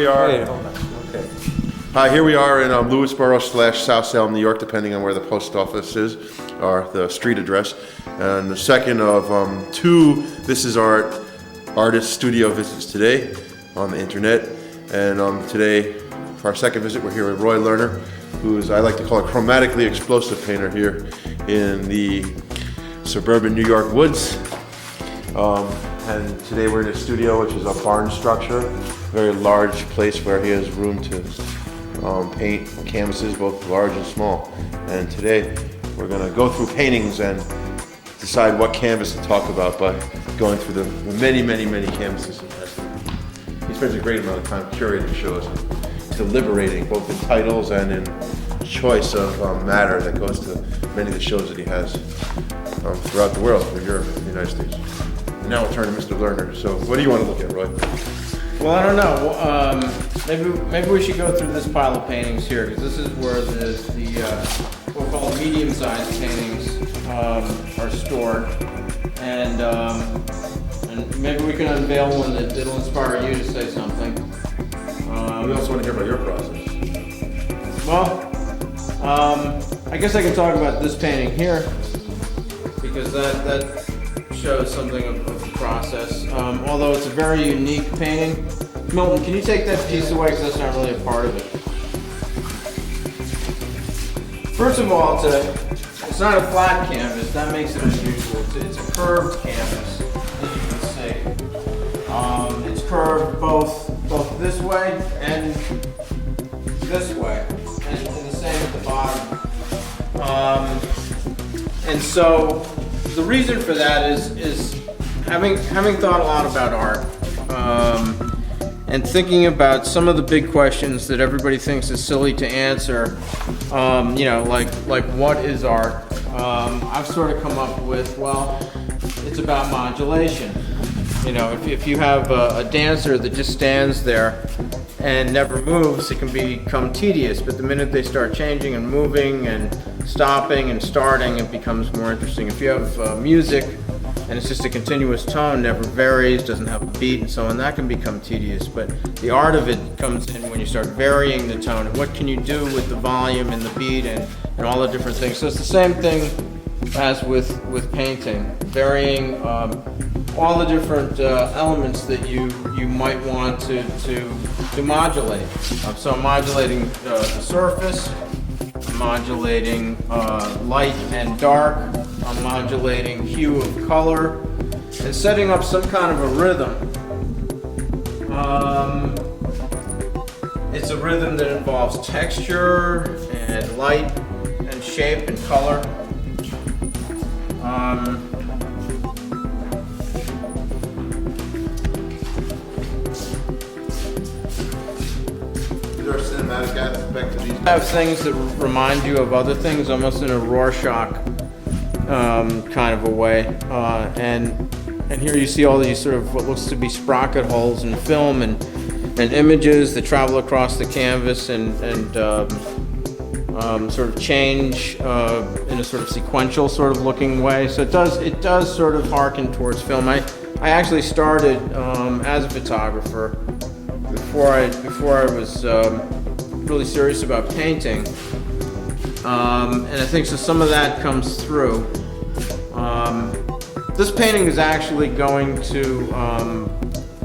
are. Hey, Okay. Hi, here we are in Lewisboro / South Salem, New York, depending on where the post office is, or the street address. And the second of two, this is our artist studio visits today on the internet. And today, for our second visit, we're here with Roy Lerner, who is, I like to call a chromatically explosive painter here in the suburban New York woods. And today we're in a studio, which is a barn structure, very large place where he has room to paint canvases, both large and small. And today we're going to go through paintings and decide what canvas to talk about by going through the many canvases. He spends a great amount of time curating shows, deliberating both in titles and in choice of matter that goes to many of the shows that he has throughout the world, in Europe and the United States. And now we'll turn to Mr. Lerner. So what do you want to look at, Roy? well, I don't know. Maybe we should go through this pile of paintings here, because this is where the what we call medium-sized paintings are stored, and maybe we can unveil one that'll inspire you to say something. We also want to hear about your process. Well, I guess I can talk about this painting here, because that shows something of the process. Although it's a very unique painting. Milton, can you take that piece away, because that's not really a part of it. First of all, it's not a flat canvas. That makes it unusual. It's a curved canvas, as you can see. It's curved both this way and this way, and the same at the bottom. And so the reason for that is having thought a lot about art, and thinking about some of the big questions that everybody thinks is silly to answer, you know, like what is art? I've sort of come up with, well, it's about modulation. You know, if you have a dancer that just stands there and never moves, it can become tedious. But the minute they start changing and moving and stopping and starting, it becomes more interesting. If you have music and it's just a continuous tone, never varies, doesn't have a beat and so on, that can become tedious. But the art of it comes in when you start varying the tone. And what can you do with the volume and the beat and all the different things. So it's the same thing as with painting, varying all the different elements that you might want to modulate. So I'm modulating the surface, I'm modulating light and dark, I'm modulating hue of color, and setting up some kind of a rhythm. It's a rhythm that involves texture and light and shape and color. Is there a cinematic aspect to these? I have things that remind you of other things, almost in a Rorschach kind of a way. And here you see all these sort of what looks to be sprocket holes in film and images that travel across the canvas and sort of change in a sort of sequential sort of looking way. So it does sort of harken towards film. I actually started as a photographer before I was really serious about painting, and I think so some of that comes through. This painting is actually going to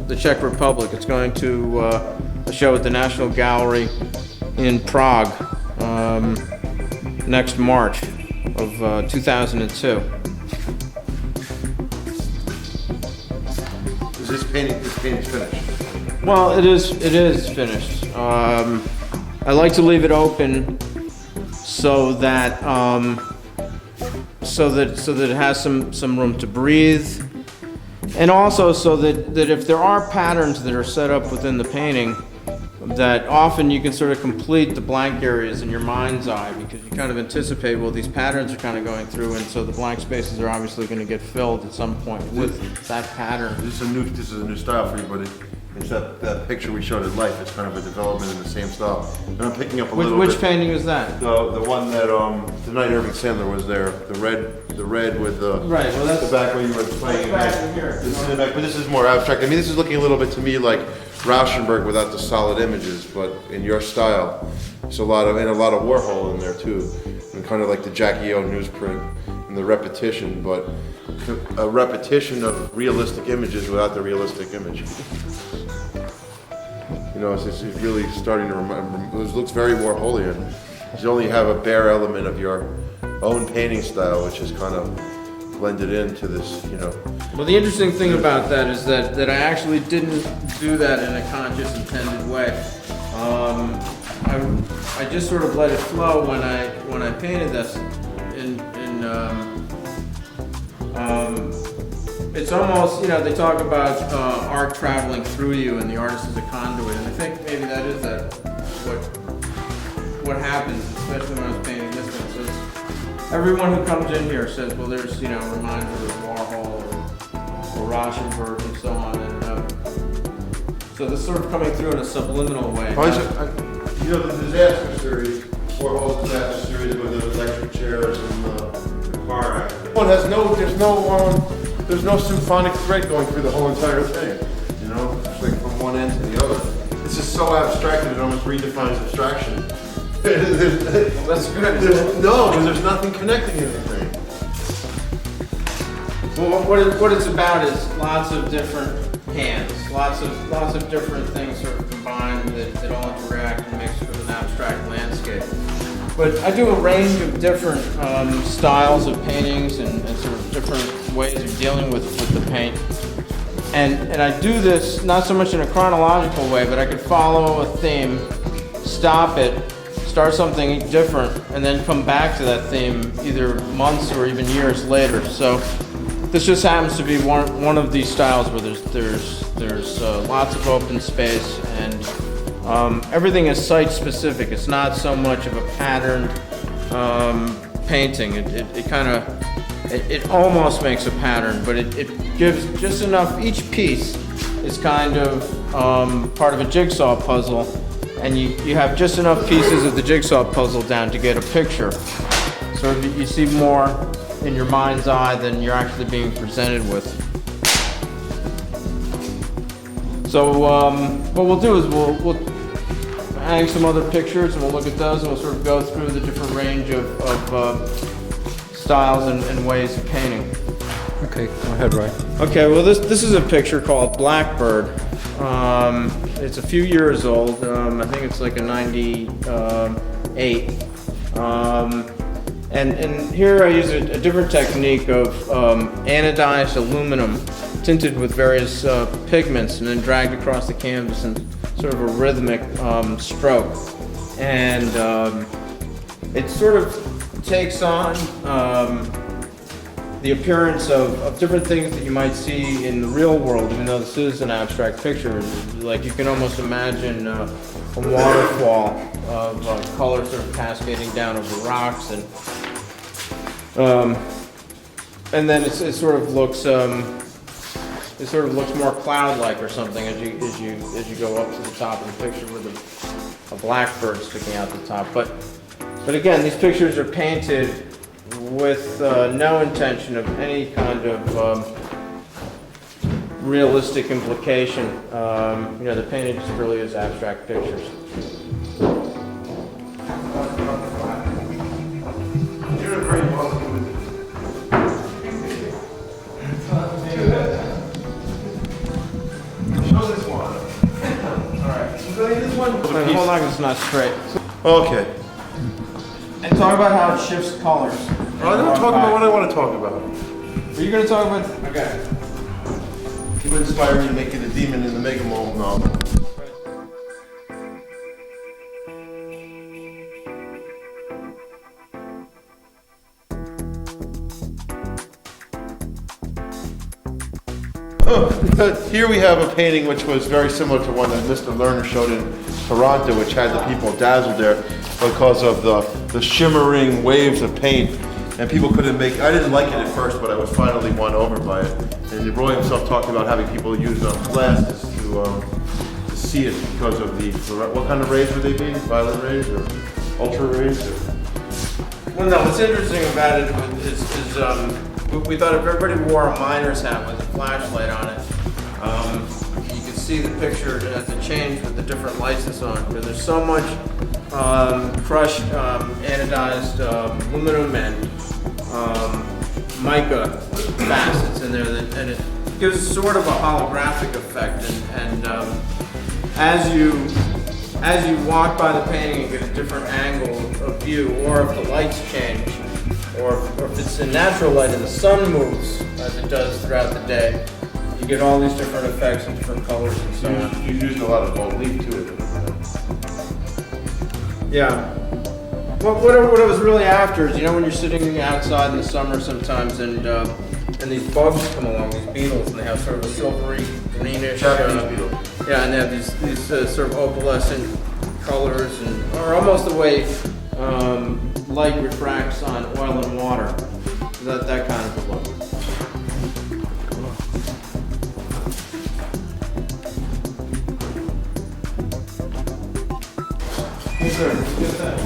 the Czech Republic. It's going to a show at the National Gallery in Prague next March of 2002. Is this painting's finished? Well, it is finished. I like to leave it open so that it has some room to breathe, and also so that if there are patterns that are set up within the painting, that often you can sort of complete the blank areas in your mind's eye, because you kind of anticipate, well, these patterns are kind of going through, and so the blank spaces are obviously going to get filled at some point with that pattern. This is a new style for you, but it's that picture we showed in Life. It's kind of a development in the same style. And I'm picking up a little bit. Which painting is that? The one that the night Irving Sandler was there. The red with the right. Well, that's the back where you were playing. Back in here. This is in the back, but this is more abstract. I mean, this is looking a little bit to me like Rauschenberg without the solid images, but in your style, there's a lot of Warhol in there too, and kind of like the Jackie O newsprint and the repetition, but a repetition of realistic images without the realistic image. You know, it's really starting to remember. It looks very Warholian. You only have a bare element of your own painting style, which is kind of blended into this, you know. Well, the interesting thing about that is that I actually didn't do that in a conscious, intended way. I just sort of let it flow when I painted this. It's almost, you know, they talk about art traveling through you and the artist is a conduit, and I think maybe that is what happens, especially when I was painting this one. So it's, everyone who comes in here says, well, there's, you know, reminders of Warhol or Rauschenberg and so on, and so this is sort of coming through in a subliminal way. You know, the disaster series, Warhol's disaster series with the electric chairs and the car accident. Well, there's no symphonic thread going through the whole entire thing. You know, it's like from one end to the other. It's just so abstract that it almost redefines abstraction. Well, that's good. No, because there's nothing connecting anything. Well, what it's about is lots of different hands, lots of different things sort of combined that all interact and make sort of an abstract landscape. But I do a range of different styles of paintings and sort of different ways of dealing with the paint. And I do this not so much in a chronological way, but I could follow a theme, stop it, start something different, and then come back to that theme either months or even years later. So this just happens to be one of these styles where there's lots of open space and everything is site specific. It's not so much of a patterned painting. It almost makes a pattern, but it gives just enough. Each piece is kind of part of a jigsaw puzzle, and you have just enough pieces of the jigsaw puzzle down to get a picture. So you see more in your mind's eye than you're actually being presented with. So what we'll do is we'll hang some other pictures and we'll look at those and we'll sort of go through the different range of styles and ways of painting. Okay, go ahead, Roy. Okay, well this is a picture called Blackbird. It's a few years old. I think it's like a 98. And here I use a different technique of anodized aluminum tinted with various pigments and then dragged across the canvas in sort of a rhythmic stroke. And it sort of takes on the appearance of different things that you might see in the real world, even though this is an abstract picture. Like you can almost imagine a waterfall of color sort of cascading down over rocks, and then it sort of looks more cloud-like or something as you go up to the top of the picture with a blackbird sticking out the top. But again, these pictures are painted with no intention of any kind of realistic implication. You know, the painting just really is abstract pictures. You're very welcome. Show this one. All right. So this one. Hold on, it's not straight. Okay. And talk about how it shifts colors. I'm going to talk about what I want to talk about. Are you going to talk about? Okay. You inspired me to make it a demon in the Mega Mole novel. Here we have a painting which was very similar to one that Mr. Lerner showed in Toronto, which had the people dazzled there because of the shimmering waves of paint. And people couldn't make, I didn't like it at first, but I was finally won over by it. And Roy himself talked about having people use glasses to see it because of the, what kind of rays would they be? Violet rays or ultra rays? Well, no, what's interesting about it is we thought if everybody wore a miner's hat with a flashlight on it, you could see the picture as it changed with the different lights it's on. Because there's so much crushed anodized aluminum and mica facets in there, and it gives sort of a holographic effect. And as you walk by the painting and get a different angle of view, or if the lights change, or if it's in natural light and the sun moves as it does throughout the day, you get all these different effects and different colors and so on. You used a lot of gold leaf to it. Yeah. Well, what I was really after is, you know, when you're sitting outside in the summer sometimes and these bugs come along, these beetles, and they have sort of a silvery, greenish. Japanese beetle. Yeah, and they have these sort of opalescent colors, and or almost the way light refracts on oil and water. That kind of a look. Yes, sir. Get that.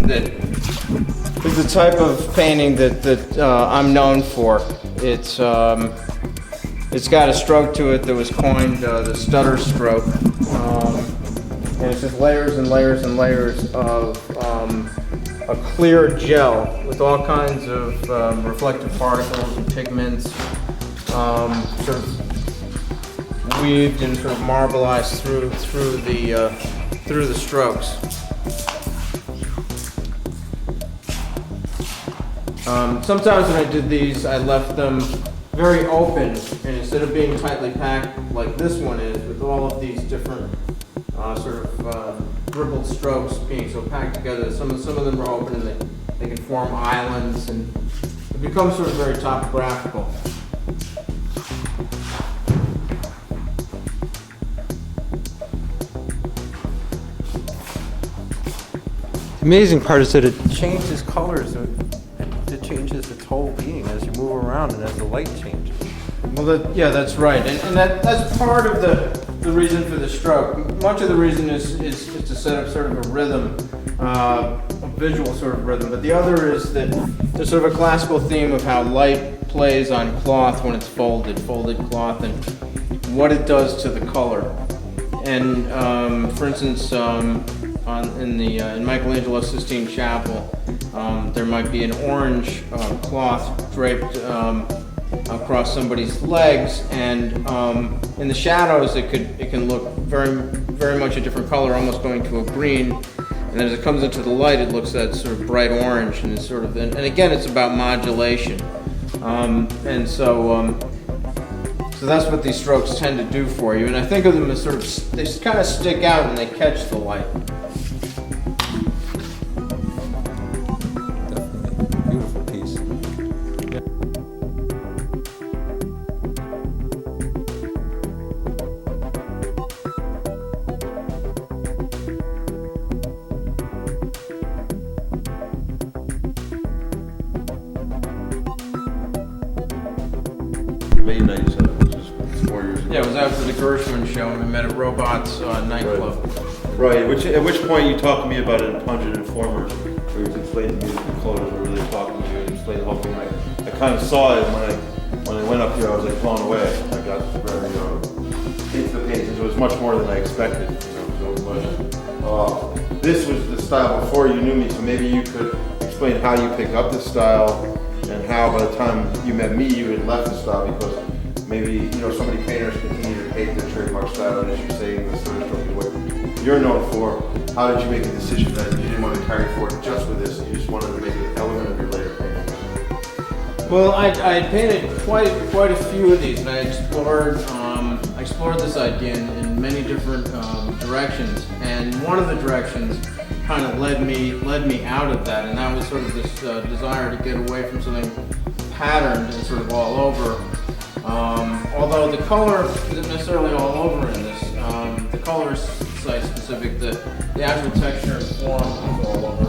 That is the type of painting that I'm known for. It's got a stroke to it that was coined the stutter stroke, and it's just layers and layers and layers of a clear gel with all kinds of reflective particles and pigments, sort of weaved and sort of marbleized through the strokes. Sometimes when I did these, I left them very open, and instead of being tightly packed like this one is, with all of these different sort of dribbled strokes being so packed together, some of them are open and they can form islands, and it becomes sort of very topographical. The amazing part is that it changes colors. It changes its whole being as you move around and as the light changes. Well, yeah, that's right, and that's part of the reason for the stroke. Much of the reason is to set up sort of a rhythm, a visual sort of rhythm, but the other is that there's sort of a classical theme of how light plays on cloth when it's folded cloth, and what it does to the color. And for instance, in Michelangelo's Sistine Chapel, there might be an orange cloth draped across somebody's legs, and in the shadows it can look very much a different color, almost going to a green. And as it comes into the light, it looks that sort of bright orange, and it's sort of and again it's about modulation, and so that's what these strokes tend to do for you. And I think of them as sort of they kind of stick out and they catch the light. May 97, which is 4 years ago. Yeah, it was after the Gershwin show, and we met at Robots nightclub. Right, at which point you talked to me about an pungent informer, where you explained to me that the colors were really talking to you and explained the whole thing. I kind of saw it when I went up here. I was like blown away. I got very into the paintings. It was much more than I expected. This was the style before you knew me, so maybe you could explain how you picked up this style and how by the time you met me you had left the style, because maybe so many painters continue to paint their trademark style, and as you say, the sort of what you're known for. How did you make a decision that you didn't want to carry forward just with this, you just wanted to make it an element of your later painting? Well, I painted quite a few of these, and I explored this idea in many different directions, and one of the directions kind of led me out of that, and that was sort of this desire to get away from something patterned and sort of all over. Although the color isn't necessarily all over in this. The color is site specific. The actual texture and form is all over.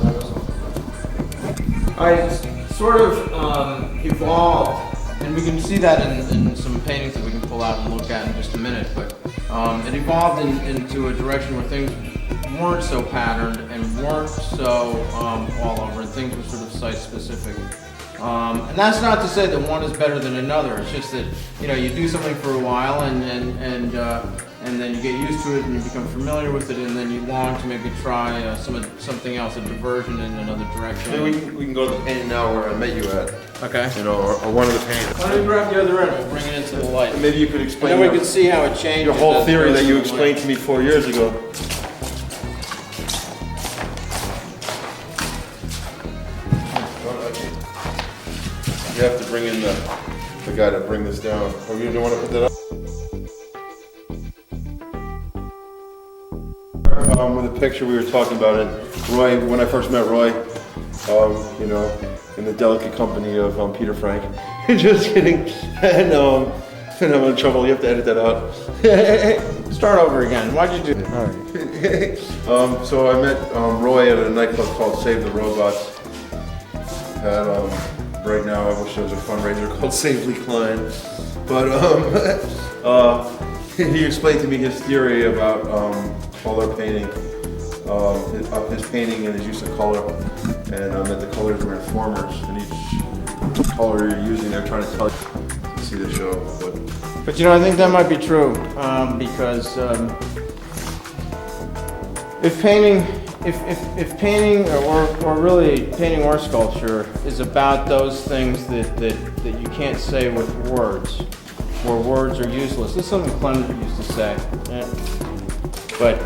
I sort of evolved, and we can see that in some paintings that we can pull out and look at in just a minute. But it evolved into a direction where things weren't so patterned and weren't so all over, and things were sort of site specific. And that's not to say that one is better than another. It's just that you do something for a while and then you get used to it and you become familiar with it, and then you long to maybe try something else, a diversion in another direction. Maybe we can go to the painting now where I met you at. Okay. Or one of the paintings. Why don't you grab the other end? We'll bring it into the light. And maybe you could explain. And then we can see how it changes. Your whole theory that you explained to me 4 years ago. You have to bring in the guy to bring this down. Oh, you don't want to put that up? With the picture we were talking about it, Roy, when I first met Roy, in the delicate company of Peter Frank. Just kidding. And I'm in trouble. You have to edit that out. Start over again. Why'd you do that? All right. So I met Roy at a nightclub called Save the Robots. Right now, I wish there was a fundraiser called Save Klein. But he explained to me his theory about color painting, his painting and his use of color, and that the colors were informers, and each color you're using, they're trying to tell you to see the show. But I think that might be true, because if painting, or really painting or sculpture is about those things that you can't say with words, where words are useless. This is something Klein used to say. But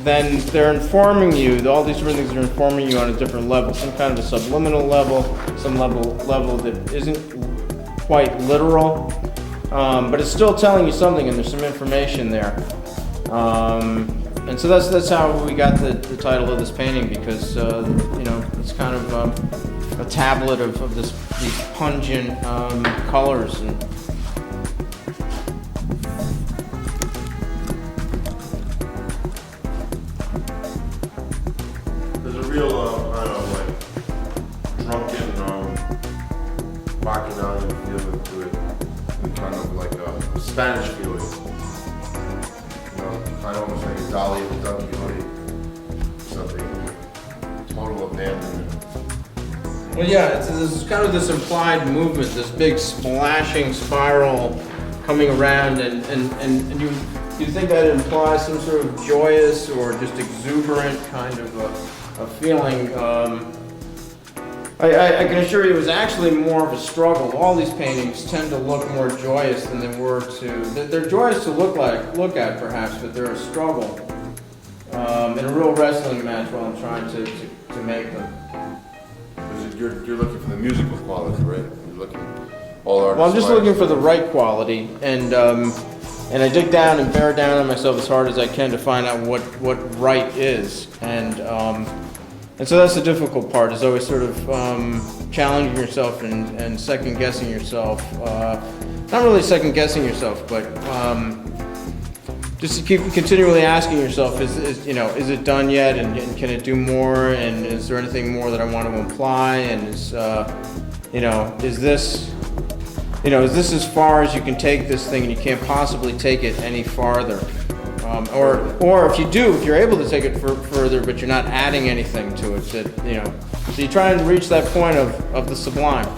then they're informing you, all these different things are informing you on a different level, some kind of a subliminal level, some level that isn't quite literal, but it's still telling you something, and there's some information there. And so that's how we got the title of this painting, because it's kind of a tablet of these pungent colors. And there's a real, drunken, bacchanalian feeling to it, and kind of like a Spanish feeling. Kind of almost like a Dolly of Don Quixote, something total abandonment. well, yeah, it's kind of this implied movement, this big splashing spiral coming around, and you think that implies some sort of joyous or just exuberant kind of a feeling. I can assure you it was actually more of a struggle. All these paintings tend to look more joyous than they were they're joyous to look at perhaps, but they're a struggle. In a real wrestling match while I'm trying to make them. You're looking for the musical quality, right? You're looking all artists. Well, I'm just looking for the right quality, and I dig down and bear down on myself as hard as I can to find out what right is, and so that's the difficult part, is always sort of challenging yourself and second guessing yourself. Not really second guessing yourself, but just to keep continually asking yourself, is it done yet, and can it do more, and is there anything more that I want to imply, and is this as far as you can take this thing, and you can't possibly take it any farther. Or if you're able to take it further, but you're not adding anything to it, so you try and reach that point of the sublime.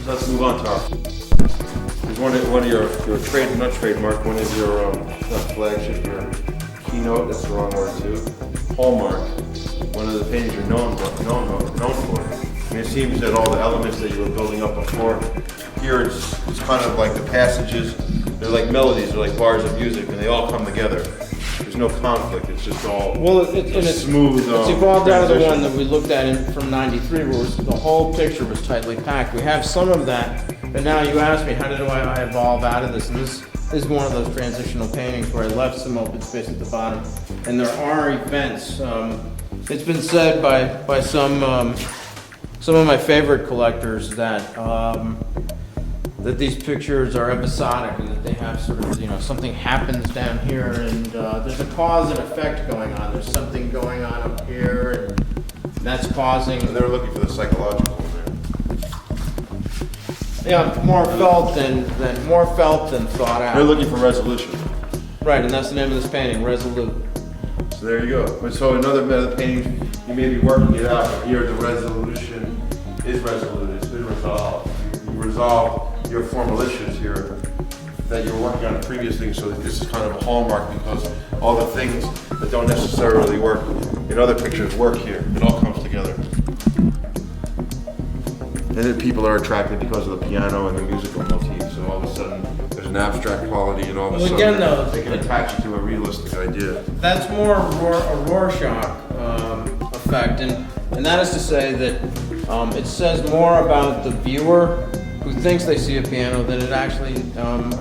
So let's move on, Tom. There's one of your not trademark, one of your not flagship, your keynote. That's the wrong word too. Hallmark. One of the paintings you're known for. And it seems that all the elements that you were building up before, here it's kind of like the passages. They're like melodies, they're like bars of music, and they all come together. There's no conflict, it's just all it's smooth. It's evolved out of the one that we looked at from '93, where the whole picture was tightly packed. We have some of that, but now you ask me, how did I evolve out of this? And this is one of those transitional paintings where I left some open space at the bottom, and there are events. It's been said by some of my favorite collectors that these pictures are episodic, and that they have sort of, something happens down here, and there's a cause and effect going on. There's something going on up here, and that's causing. And they're looking for the psychological there. Yeah, more felt than thought out. They're looking for resolution. Right, and that's the name of this painting, Resolute. So there you go. But so in other paintings, you may be working it out, but here the resolution is resolute. It's been resolved. You resolve your formal issues here that you were working on in previous things. So this is kind of a hallmark because all the things that don't necessarily work in other pictures work here. It all comes together. And then people are attracted because of the piano and the musical motifs. So all of a sudden, there's an abstract quality, and all of a sudden, again, though, they can attach it to a realistic idea. That's more a Rorschach effect, and that is to say that it says more about the viewer who thinks they see a piano than it actually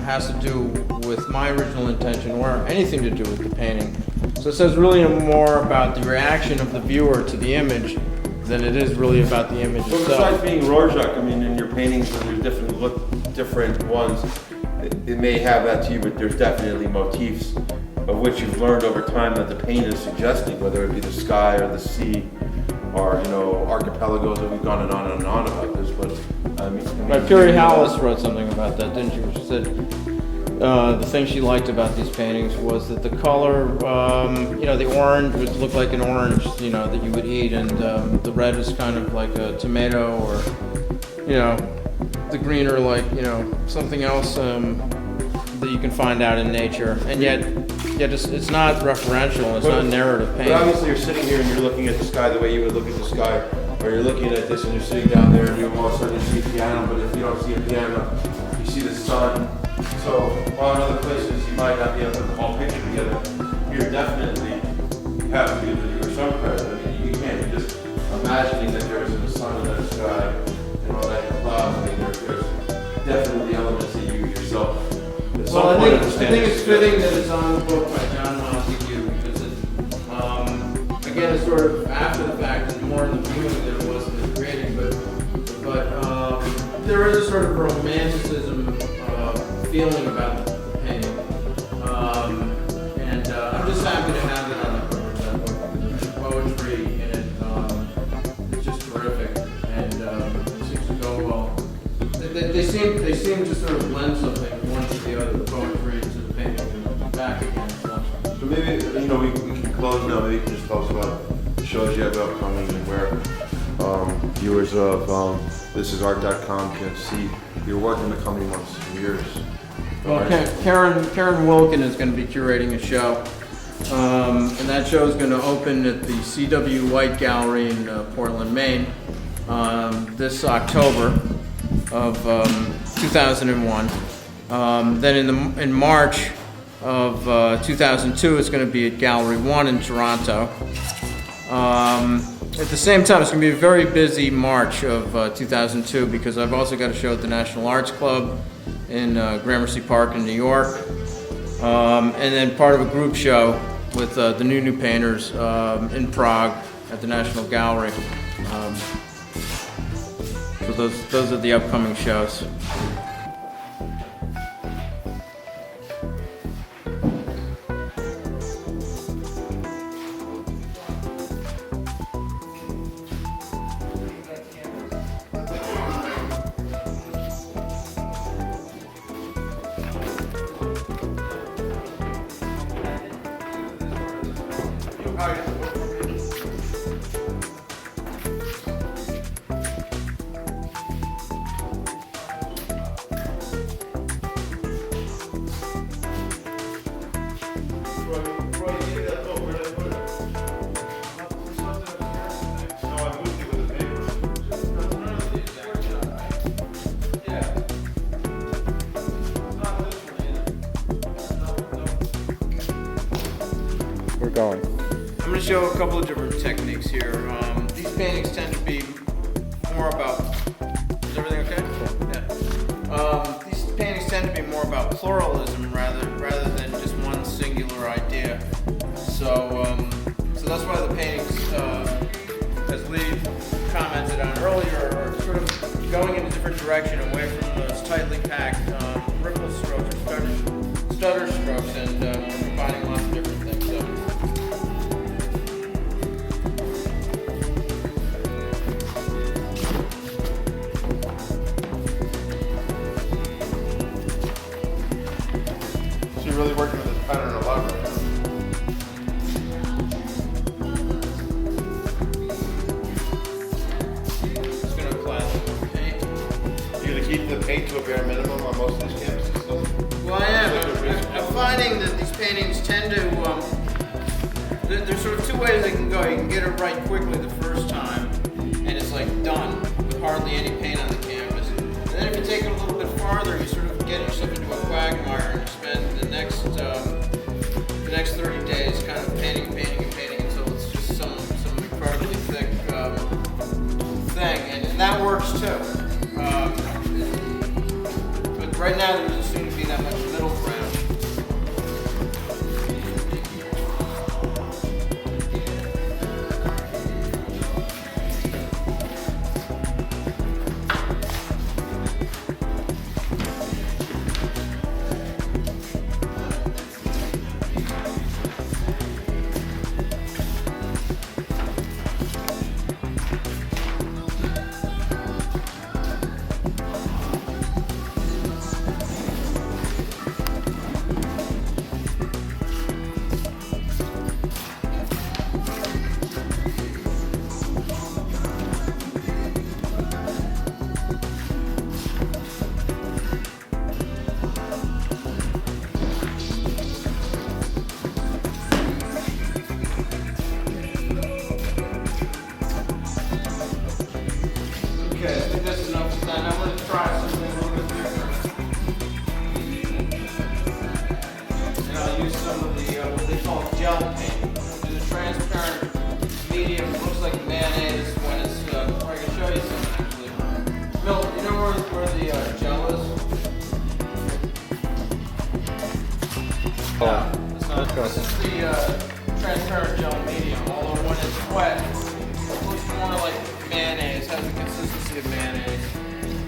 has to do with my original intention or anything to do with the painting. So it says really more about the reaction of the viewer to the image than it is really about the image So itself. besides being Rorschach, I mean, in your paintings, when there's different ones, it may have that to you, but there's definitely motifs of which you've learned over time that the paint is suggesting, whether it be the sky or the sea, or archipelagos. That we've gone on and on about this, but I mean, Right, Puri Hallis wrote something about that, didn't she? She said the thing she liked about these paintings was that the color, the orange would look like an orange, that you would eat, and the red is kind of like a tomato, or, the green are like, something else that you can find out in nature, and yet it's not referential, it's not narrative But painting. obviously you're sitting here and you're looking at the sky the way you would look at the sky, or you're looking at this and you're sitting down there and you all of a sudden you see a piano, but if you don't see a piano, you see the sun. So while in other places you might not be able to put the whole picture together, here definitely you have to give your some credit. I mean, you can't be just imagining that there isn't a sun in the sky and all that clouds. I mean, there's definitely elements that you yourself. At some Well, I point think understand it's fitting that it's on the book by John Montague, because again, it's sort of after the fact and more in the viewing than it was in the creating, but there is a sort of romanticism feeling about the painting, and I'm just happy to have it on the cover of that book. The poetry in it is just terrific, and it seems to go well. They seem to sort of blend something one to the other, the poetry to the painting, and back again. So maybe, we can close now. Maybe you can just tell us about the shows you have upcoming and where viewers of thisisart.com can see your work in the coming months and years. Well, Karen Wilkin is going to be curating a show, and that show is going to open at the C.W. White Gallery in Portland, Maine, this October of 2001. Then in March of 2002, it's going to be at Gallery 1 in Toronto. At the same time, it's going to be a very busy March of 2002 because I've also got a show at the National Arts Club in Gramercy Park in New York, and then part of a group show with the new painters in Prague at the National Gallery. So those are the upcoming shows. We're going. I'm going to show a couple of different techniques here. These paintings tend to be more about. Is everything okay? Yeah. These paintings tend to be more about pluralism rather than just one singular idea. So that's why the paintings, as Lee commented on earlier, are sort of going in a different direction, away from those tightly packed ripple strokes or stutter strokes, and combining lots of different things. So. So you're really working with I don't know, a lot of them. Just gonna apply a little more paint. You're gonna keep the paint to a bare minimum on most of these campuses? Well, I am. I'm finding that these paintings tend to, there's sort of two ways they can go. You can get it right quickly the first time, and it's like done with hardly any paint on the canvas. And then if you take it a little bit farther, you sort of get yourself into a quagmire, and you spend the next 30 days kind of painting until it's just some incredibly thick thing, and that works too. But right now there doesn't seem to be that much middle ground. Okay, I think that's enough of that. I'm going to try something a little bit different. And I'll use some of the, what they call gel paint, which is a transparent medium. It looks like mayonnaise when it's, I can show you some actually. Milt, you know where the gel is? Oh, This is the transparent gel medium, although when it's wet, it looks more like mayonnaise, has the consistency of mayonnaise.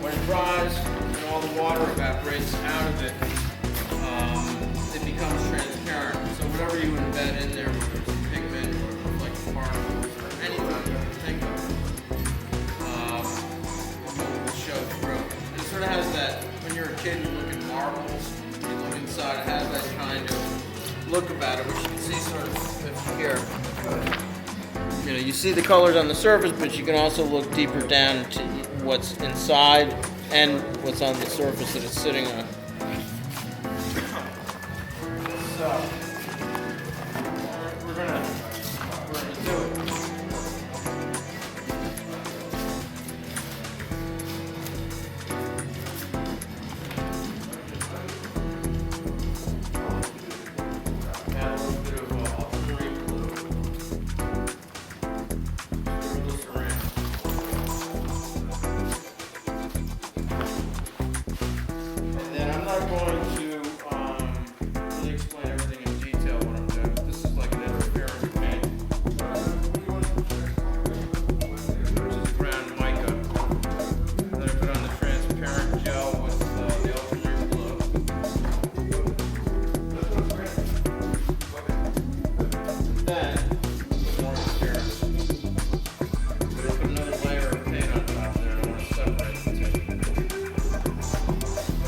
When it dries and all the water evaporates out of it, it becomes transparent. So whatever you embed in there, whether it's pigment or like particles or anything you can think of, will show through. And it sort of has that, when you're a kid, you look at marbles, you look inside, it has that kind of look about it, which you can see sort of here. You know, you see the colors on the surface, but you can also look deeper down to what's inside and what's on the surface that it's sitting on. So, we're gonna do it. Add a little bit of ultramarine blue. And then I'm not going to really explain everything in detail what I'm doing. This is like an interference paint, which is ground mica. Then I put on the transparent gel with the ultramarine blue. Then put more interference. But I put another layer of paint on top there, and I want to separate the two.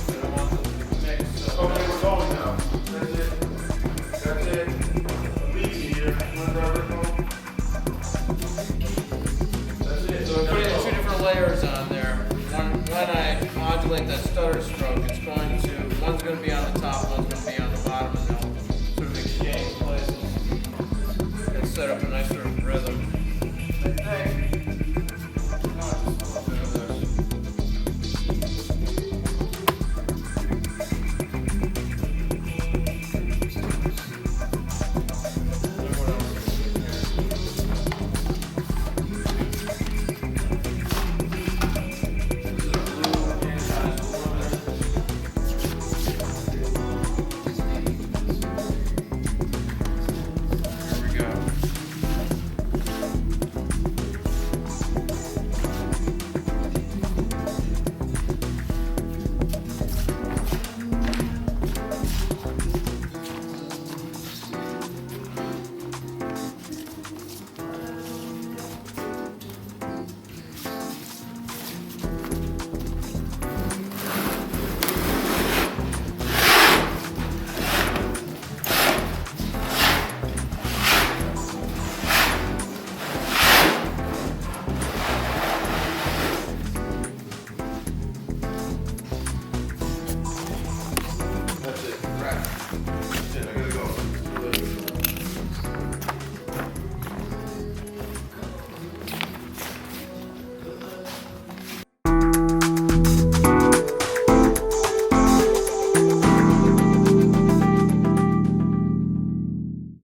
And I want them to mix. Okay, we're going now. That's it. That's it. Beaky here. Whatever it's called. That's it. So I put in two different layers on there. When I modulate that stutter stroke, it's going to, one's going to be on the top, one's going to be on the bottom, and they'll sort of exchange places and set up a nice sort of rhythm. I think. Oh, just a little bit of this. And what else is in here? This is a blue anodized aluminum. There we go.